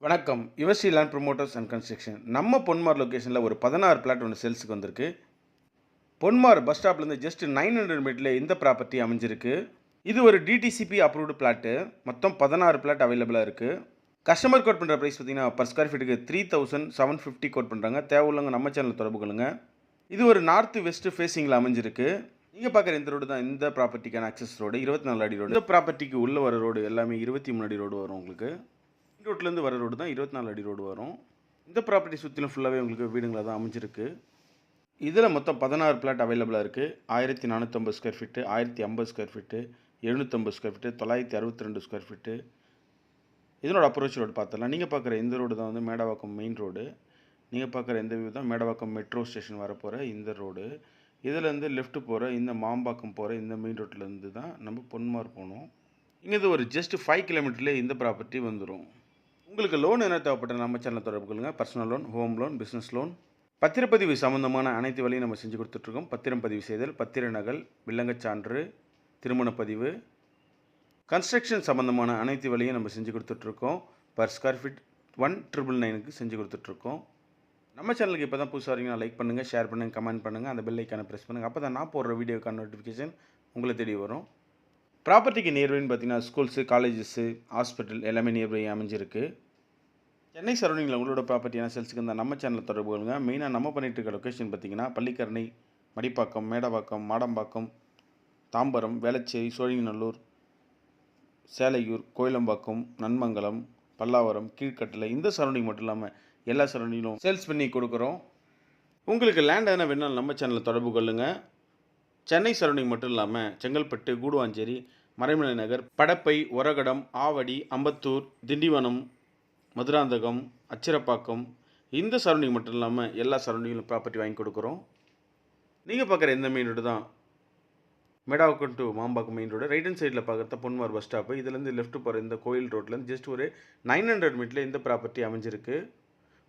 வணக்கம். Yuvasri land promoters and construction. நம்ம பொன்மார் லொகேஷனில் ஒரு 16 பிளாட் ஒன்று சேல்ஸுக்கு வந்திருக்கு. பொன்மார் பஸ் ஸ்டாப்லேருந்து ஜஸ்ட் 900 மீட்டரில் இந்த ப்ராப்பர்ட்டி அமைஞ்சிருக்கு. இது ஒரு டிடிசிபி அப்ரூவ்டு பிளாட்டு. மொத்தம் 16 பிளாட் அவைலபிளாக இருக்குது. கஸ்டமர் கோட் பண்ணுற ப்ரைஸ் பார்த்தீங்கன்னா பர் ஸ்கொயர் ஃபீட்டுக்கு 3750 கோட் பண்ணுறாங்க. தேவையுள்ளவங்க நம்ம சேனல் தொடர்பு கொள்ளுங்க. இது ஒரு நார்த் வெஸ்ட் ஃபேஸிங்கில் அமைஞ்சிருக்கு. நீங்கள் பார்க்குற இந்த ரோடு தான் இந்த ப்ராப்பர்ட்டிக்கான அக்சஸ் ரோடு. 24 அடி ரோடு. இந்த ப்ராப்பர்ட்டிக்கு உள்ளே வர ரோடு எல்லாமே 23 அடி ரோடு வரும் உங்களுக்கு. ரோட்லேருந்து வர ரோடு தான் 24 அடி ரோடு வரும். இந்த ப்ராப்பர்ட்டி சுற்றிலும் ஃபுல்லாகவே உங்களுக்கு வீடுங்களாக தான் அமைஞ்சிருக்கு. இதில் மொத்தம் 16 பிளாட் அவைலபிளாக இருக்குது. 1450 square feet, 1050 square feet, 750 square feet, 962 square feet. இதனோட அப்ரோச் ரோடு பார்த்துடலாம். நீங்கள் பார்க்குற இந்த ரோடு தான் வந்து மேடவாக்கம் மெயின் ரோடு. நீங்கள் பார்க்குற இந்த வியூ தான் மேடவாக்கம் மெட்ரோ ஸ்டேஷன் வரப்போகிற இந்த ரோடு. இதிலேருந்து லெஃப்ட் போகிற இந்த மாம்பாக்கம் போகிற இந்த மெயின் ரோட்லேருந்து தான் நம்ம பொன்மார் போகணும். இங்கே ஒரு ஜஸ்ட் 5 கிலோமீட்டர்லேயே இந்த ப்ராப்பர்ட்டி வந்துடும். உங்களுக்கு லோன் என்ன தேவைப்பட்ட நம்ம சேனல் தொடர்பு கொள்ளுங்கள். Personal loan, home loan, business loan, பத்திரப்பதிவு சம்மந்தமான அனைத்து வேலையும் நம்ம செஞ்சு கொடுத்துட்ருக்கோம். பத்திரம் பதிவு செய்தல், பத்திர நகல், வில்லங்கச் சான்று, திருமணப்பதிவு, கன்ஸ்ட்ரக்ஷன் சம்மந்தமான அனைத்து வேலையும் நம்ம செஞ்சு கொடுத்துட்ருக்கோம். பர் ஸ்கொயர் ஃபீட் 1999க்கு செஞ்சு கொடுத்துட்ருக்கோம். நம்ம சேனலுக்கு இப்போ தான் புதுசாக வரீங்கன்னா லைக் பண்ணுங்கள், ஷேர் பண்ணுங்கள், கமெண்ட் பண்ணுங்கள், அந்த பெல் ஐக்கானை ப்ரெஸ் பண்ணுங்கள். அப்போ தான் நான் போடுற வீடியோக்கான நோட்டிஃபிகேஷன் உங்களை தேடி வரும். ப்ராப்பர்ட்டிக்கு நியர்பைன்னு பார்த்தீங்கன்னா ஸ்கூல்ஸு, காலேஜஸ்ஸு, ஹாஸ்பிட்டல் எல்லாமே நியர்பை அமைஞ்சிருக்கு. சென்னை சரௌண்டிங்கில் உங்களோட ப்ராப்பர்ட்டியான சேல்ஸுக்கு இருந்தால் நம்ம சேனலில் தொடர்பு கொள்ளுங்க. மெயினாக நம்ம பண்ணிகிட்டு இருக்க லொக்கேஷன் பார்த்தீங்கன்னா பள்ளிக்கரணை, மடிப்பாக்கம், மேடவாக்கம், மாடம்பாக்கம், தாம்பரம், வேளச்சேரி, சோழிங்கநல்லூர், சேலையூர், கோயிலம்பாக்கம், நன்மங்கலம், பல்லாவரம், கீழ்கட்டளை இந்த சரௌண்டிங் மட்டும் இல்லாமல் எல்லா சரௌண்டிங்கிலும் சேல்ஸ் பண்ணி கொடுக்குறோம். உங்களுக்கு லேண்ட் எதனா வேணாலும் நம்ம சேனலில் தொடர்பு கொள்ளுங்கள். சென்னை சரௌண்டிங் மட்டும் இல்லாமல் செங்கல்பட்டு, கூடுவாஞ்சேரி, மறைமலை நகர், படப்பை, ஒரகடம், ஆவடி, அம்பத்தூர், திண்டிவனம், மதுராந்தகம், அச்சிரப்பாக்கம் இந்த சரௌண்டிங் மட்டும் இல்லாமல் எல்லா சரௌண்டிங்கிலும் ப்ராப்பர்ட்டி வாங்கி கொடுக்குறோம். நீங்கள் பார்க்குற இந்த மெயின் ரோடு தான் Medavakkam to Mambakkam main road. Right hand சைடில் பார்க்குறத பொன்மார் பஸ் ஸ்டாப்பு. இதுலேருந்து லெஃப்ட் போகிற இந்த கோயில் ரோட்லேருந்து ஜஸ்ட் ஒரு 900 மீட்டரில் இந்த ப்ராப்பர்ட்டி அமைஞ்சிருக்கு.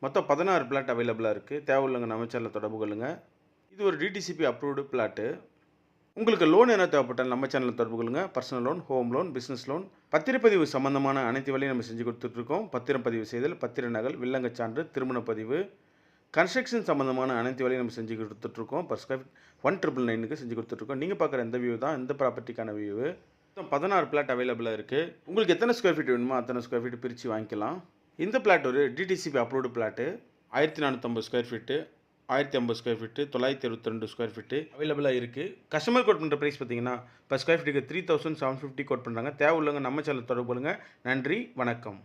மொத்தம் 16 பிளாட் அவைலபிளாக இருக்குது. தேவையுள்ளவங்க நம்ம சேனலில் தொடர்பு கொள்ளுங்கள். இது ஒரு டிடிசிபி அப்ரூவ்டு பிளாட்டு. உங்களுக்கு லோன் என்ன தேவைப்பட்டால் நம்ம சேனலில் தொடர்பு கொள்ளுங்கள். Personal loan, home loan, business loan, பத்திரப்பதிவு சம்மந்தமான அனைத்து வேலையும் நம்ம செஞ்சு கொடுத்துட்ருக்கோம். பத்திரம் பதிவு செய்தல், பத்திர நகல், வில்லங்கச் சான்று, திருமணப்பதிவு, கன்ஸ்ட்ரக்ஷன் சம்மந்தமான அனைத்து வேலையும் நம்ம செஞ்சு கொடுத்துட்ருக்கோம். பர் ஸ்கொயர் 1999க்கு செஞ்சு கொடுத்துட்ருக்கோம். நீங்கள் பார்க்குற இந்த வியூ தான் இந்த ப்ராப்பர்ட்டிக்கான வியூ. 16 பிளாட் அவைலபிளாக இருக்குது. உங்களுக்கு எத்தனை ஸ்கொயர் ஃபீட் வேணுமோ அத்தனை ஸ்கொயர் ஃபீட் பிரித்து வாங்கிக்கலாம். இந்த பிளாட் ஒரு DTCP approved plot. 1450 square feet, 1050 square feet, 962 square feet அவைலபிளாக இருக்குது. கஸ்டமர் கோட் பண்ணுற ப்ரைஸ் பார்த்தீங்கன்னா பர் ஸ்கொயர் ஃபீட்டுக்கு 3750 கோட் பண்ணுறாங்க. தேவையுள்ளவங்க நம்ம சேனல் தொடர்பு கொள்ளுங்கள். நன்றி, வணக்கம்.